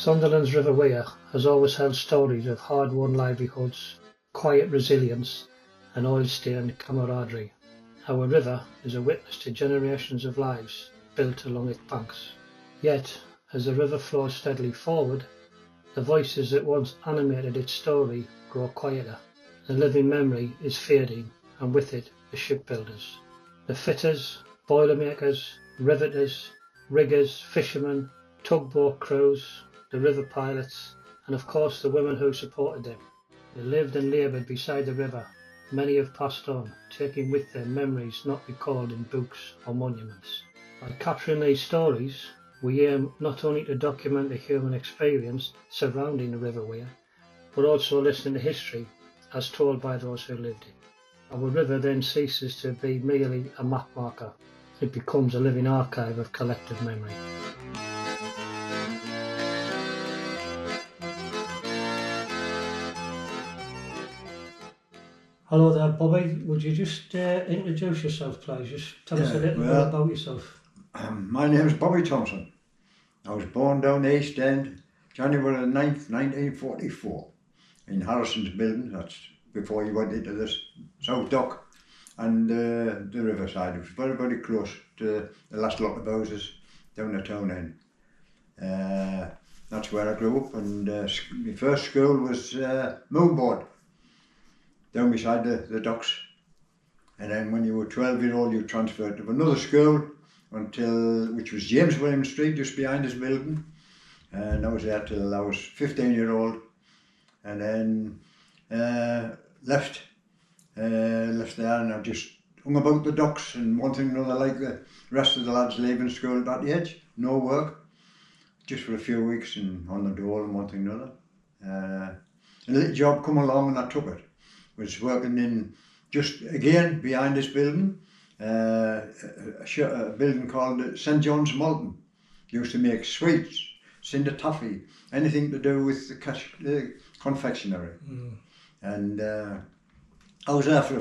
Sunderland's River Wear has always held stories of hard-won livelihoods, quiet resilience and oil-stained camaraderie. Our river is a witness to generations of lives built along its banks. Yet, as the river flows steadily forward, the voices that once animated its story grow quieter. The living memory is fading, and with it the shipbuilders. The fitters, boilermakers, riveters, riggers, fishermen, tugboat crews, the river pilots, and of course the women who supported them. They lived and laboured beside the river. Many have passed on, taking with them memories not recalled in books or monuments. By capturing these stories, we aim not only to document the human experience surrounding the River Wear, but also listen to history as told by those who lived it. Our river then ceases to be merely a map marker. It becomes a living archive of collective memory. Hello there, Bobby. Would you just introduce yourself, please? Just tell us a little bit about yourself. My name is Bobby Thompson. I was born down the East End, January 9th, 1944, in Harrison's building. That's before you went into the South Dock and the riverside. It was very, very close to the last lot of houses down the town end. That's where I grew up, and my first school was Moonboard, down beside the docks. And then when you were 12-year-old, you transferred to another school, which was James William Street, just behind this building, and I was there till I was 15-year-old, and then left there, and I just hung about the docks and one thing or another, like the rest of the lads leaving school at that age. No work, just for a few weeks and on the dole and one thing or another. A little job come along and I took it. Was working in, just again behind this building, a building called St John's Malton. Used to make sweets, cinder toffee, anything to do with the confectionery. And I was there for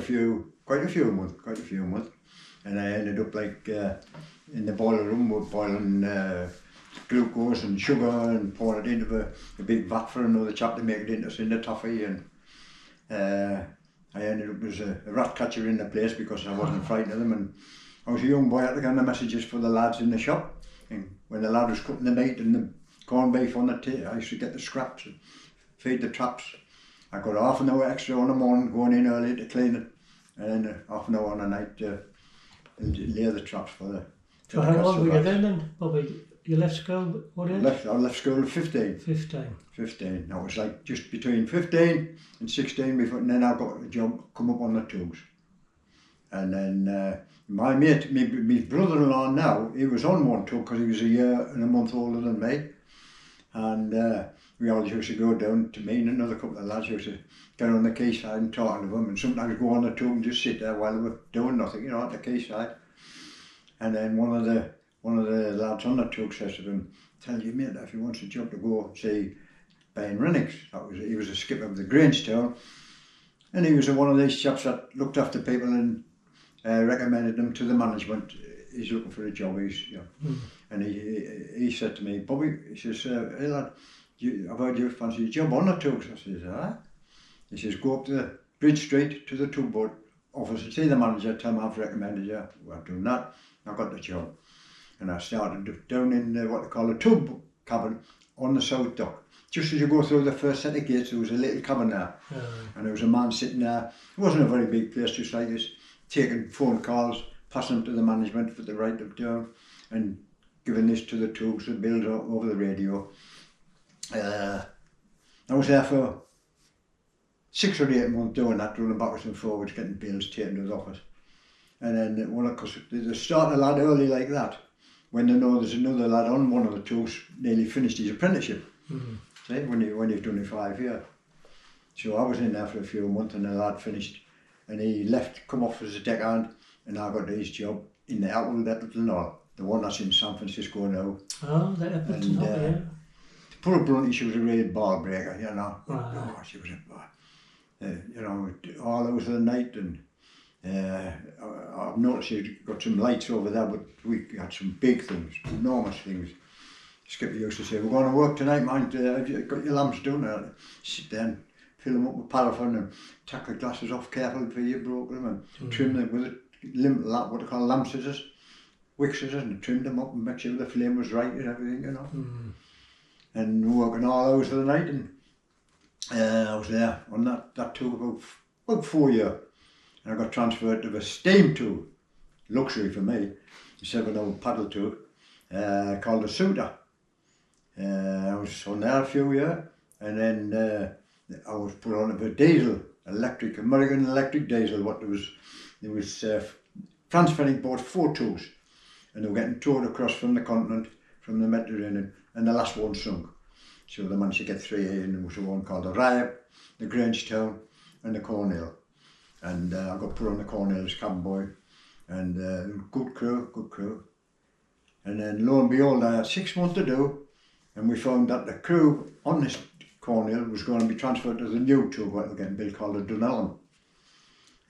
quite a few months, and I ended up like in the boiler room, we're boiling glucose and sugar and pouring it into a big vat for another chap to make it into cinder toffee, and I ended up as a rat catcher in the place because I wasn't frightened of them, and I was a young boy. I had to get the messages for the lads in the shop, and when the lad was cutting the meat and the corned beef on the table, I used to get the scraps and feed the traps. I got half an hour extra on the morning going in early to clean it, and then half an hour on the night to lay the traps for the. So how old were you then, Bobby? You left school, what age? I left school at 15. 15. I was like just between 15 and 16 before, and then I got a job, come up on the tubes. And then my mate, my brother-in-law now, he was on one tug because he was a year and a month older than me. And we all used to go down to me and another couple of lads used to get on the quayside and talking to them, and sometimes go on the tug and just sit there while they were doing nothing, at the quayside. And then one of the lads on the tug says to them, "Tell your mate if he wants a job to go see Ben Rennicks." He was a skipper of the Grangetown, and he was one of these chaps that looked after people and recommended them to the management. He's looking for a job. And he said to me, "Bobby," he says, "Hey lad, I've heard you fancy a job on the tugs." I says, "Ah." He says, "Go up to the Bridge Street to the tugboat office and see the manager, tell him I've recommended you." Well, I've done that. I got the job. And I started down in what they call a tug cabin on the South Dock. Just as you go through the first set of gates, there was a little cabin there. And there was a man sitting there. It wasn't a very big place, just like this, taking phone calls, passing them to the management for the write them down, and giving this to the tugs, the bills over the radio. I was there for 6 or 8 months doing that, running backwards and forwards, getting bills taken to the office. And then, because they start a lad early like that, when they know there's another lad on one of the tugs nearly finished his apprenticeship. See, when you've done it 5 years. So I was in there for a few months, and the lad finished, and he left, come off as a deckhand, and I got his job in the Appleton Hall, the one that's in San Francisco now. Oh, the Appleton Hall, yeah. To put it bluntly, she was a real ball breaker, Right. She was all hours of the night, and I've noticed you've got some lights over there, but we had some big things, enormous things. Skipper used to say, we're going to work tonight, mind, have you got your lamps done? And I'd sit there and fill them up with paraffin and take the glasses off carefully before you broke them and trim them with what they call lamp scissors, wick scissors, and trimmed them up and make sure the flame was right and everything, you know. And working all hours of the night, and I was there on that tour about 4 years, and I got transferred to the steam tour, luxury for me, a 7-hour paddle tour, called a Suitor. I was on there a few years, and then I was put on a diesel, American electric diesel. There was transferring both 4 tours, and they were getting towed across from the continent, from the Mediterranean, and the last one sunk. So they managed to get 3 in. There was one called the Riveters, the Grangetown, and the Cornhill. And I got put on the Cornhill as cabin boy, and good crew. And then lo and behold, I had 6 months to do, and we found that the crew on this Cornhill was going to be transferred to the new tugboat we're getting built called the Dunelm.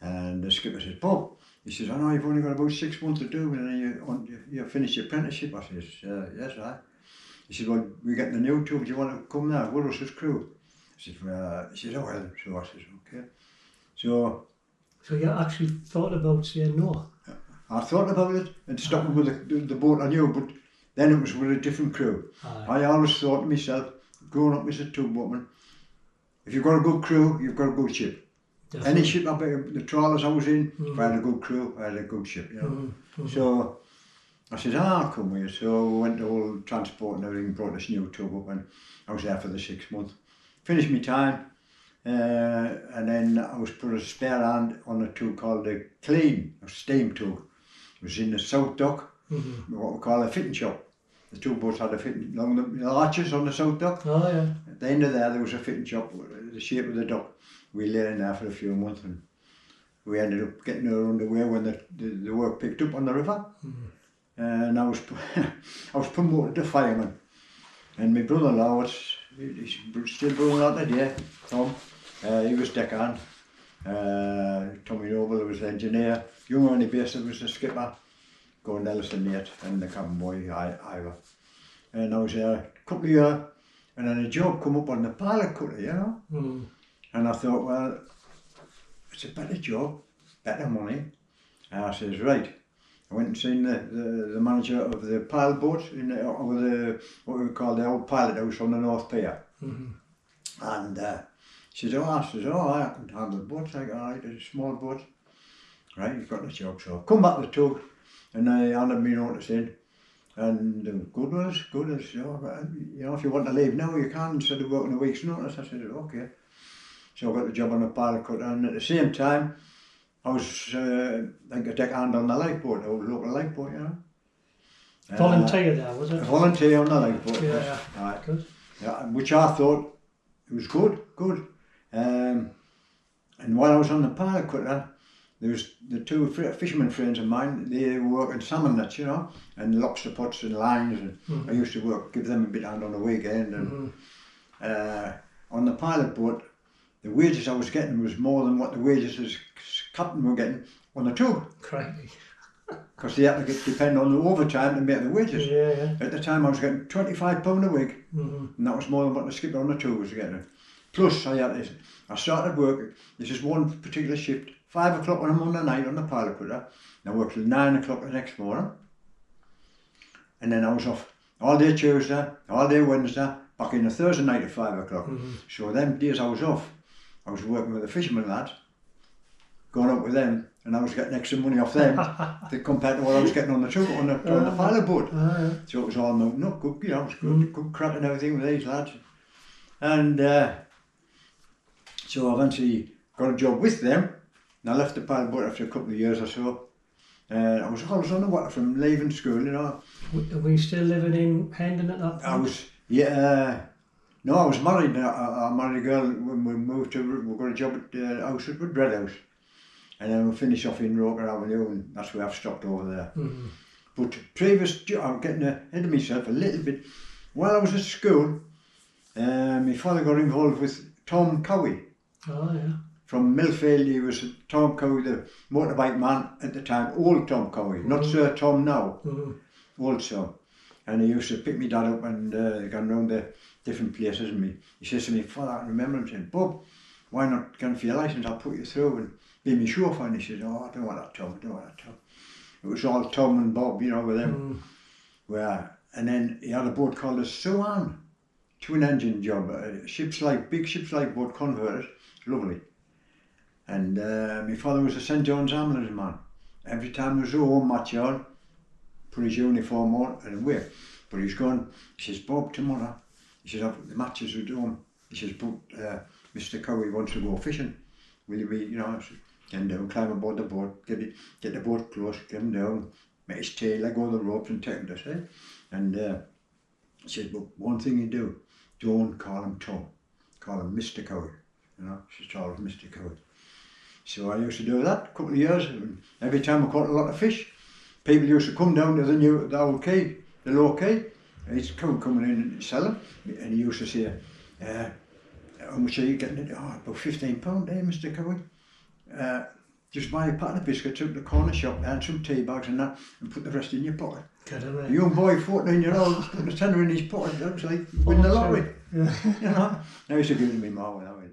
And the skipper says, Bob, he says, I know you've only got about 6 months to do, and then you finish your apprenticeship. I says, yes, right. He said, well, we get the new tug, do you want to come now with us as crew? I said, he says, oh well, so I says, okay. So you actually thought about saying no? I thought about it and stopping with the boat I knew, but then it was with a different crew. I always thought to myself, growing up as a tugboatman, if you've got a good crew, you've got a good ship. Definitely. Any ship, the trawlers I was in, if I had a good crew, I had a good ship, you know. So I said, I'll come with you. So we went to all transport and everything, brought this new tug up, and I was there for the 6 months. Finished my time, and then I was put a spare hand on a tug called the Clean, a steam tug. It was in the South Dock, what we call a fitting shop. The tugboats had a fitting, along the arches on the South Dock. Oh yeah. At the end of there was a fitting shop, the shape of the dock. We lay in there for a few months, and we ended up getting her underway when the work picked up on the river. And I was promoted to fireman. And my brother-in-law he's still brother-in-law today, Tom. He was deckhand. Tommy Noble was the engineer. Young Ernie Basin was the skipper. Gordon Ellison Nate and the cabin boy, Ivor. And I was there a couple of years, and then a job come up on the pilot cutter, you know. And I thought, well, it's a better job, better money. And I says, right. I went and seen the manager of the pilot boat with what we call the old pilot house on the North Pier. And she says, I can handle the boats. I go, all right, it's a small boat. Right, you've got the job. So I come back to the tug, and I handed me notice in. And good was, you know, if you want to leave now, you can, instead of working a week's notice. I said, okay. So I got the job on the pilot cutter, and at the same time, I was like a deckhand on the lifeboat, a local lifeboat, you know. Volunteer there, was it? A volunteer on the lifeboat, yeah, yes. Yeah. Right. Good. Yeah, which I thought it was good. And while I was on the pilot cutter, there was the 2 fishermen friends of mine, they were working salmon nets, you know, and lobster pots and lines, and I used to give them a bit hand on the weekend. And on the pilot boat, the wages I was getting was more than what the wages as captain were getting on the tug. Crazy. Because they had to depend on the overtime to make the wages. Yeah. At the time I was getting £25 a week, and that was more than what the skipper on the tug was getting. Plus I started work, this is one particular shift, 5 o'clock on a Monday night on the pilot cutter, and I worked till 9 o'clock the next morning. And then I was off all day Tuesday, all day Wednesday, back in the Thursday night at 5 o'clock. So them days I was off, I was working with the fishermen lads, going out with them, and I was getting extra money off them compared to what I was getting on the tug, on the pilot boat. So it was all mounting up, good, you know, it was good crack and everything with these lads. And so I eventually got a job with them, and I left the pilot boat after a couple of years or so. I was always on the water from leaving school, you know. Were you still living in Hendon at that point? I was, no, I was married. I married a girl when we moved we got a job at Outwood Bread House. And then we finished off in Roker Avenue, and that's where I've stopped over there. But previous, I'm getting ahead of myself a little bit. While I was at school, my father got involved with Tom Cowey. Oh, yeah. From Millfield, he was Tom Cowey, the motorbike man at the time, old Tom Cowey, not Sir Tom now, old Tom. And he used to pick me dad up and gone round the different places. And he says to me, Father, I remember him saying, Bob, why not go for your licence? I'll put you through and be me chauffeur. And he says, oh, I don't want that, Tom, I don't want that, Tom. It was all Tom and Bob, you know, with them. And then he had a boat called the Swan, twin engine job, big ships like boat converters, lovely. And my father was a St John's ambulance man. Every time there was a home match on, put his uniform on and away. But he's gone, he says, Bob, tomorrow, he says, the matches are done. He says, but Mr Cowey wants to go fishing. Will you be, you know, get him down, climb aboard the boat, get the boat close, get him down, make his tail, let go of the ropes and take him to sea. And he says, but one thing you do, don't call him Tom, call him Mr Cowey. You know, she's called Mr Cowey. So I used to do that a couple of years. And every time I caught a lot of fish, people used to come down to the old quay, the low quay. He's coming in and selling. And he used to say, how much are you getting it? Oh, about £15, Mr Cowey. Just buy a packet of biscuits out the corner shop and some tea bags and that, and put the rest in your pocket. A young boy, 14-year-old, put the tenner in his pocket. That was like winning the lottery. You know? I used to give it to me more when I went.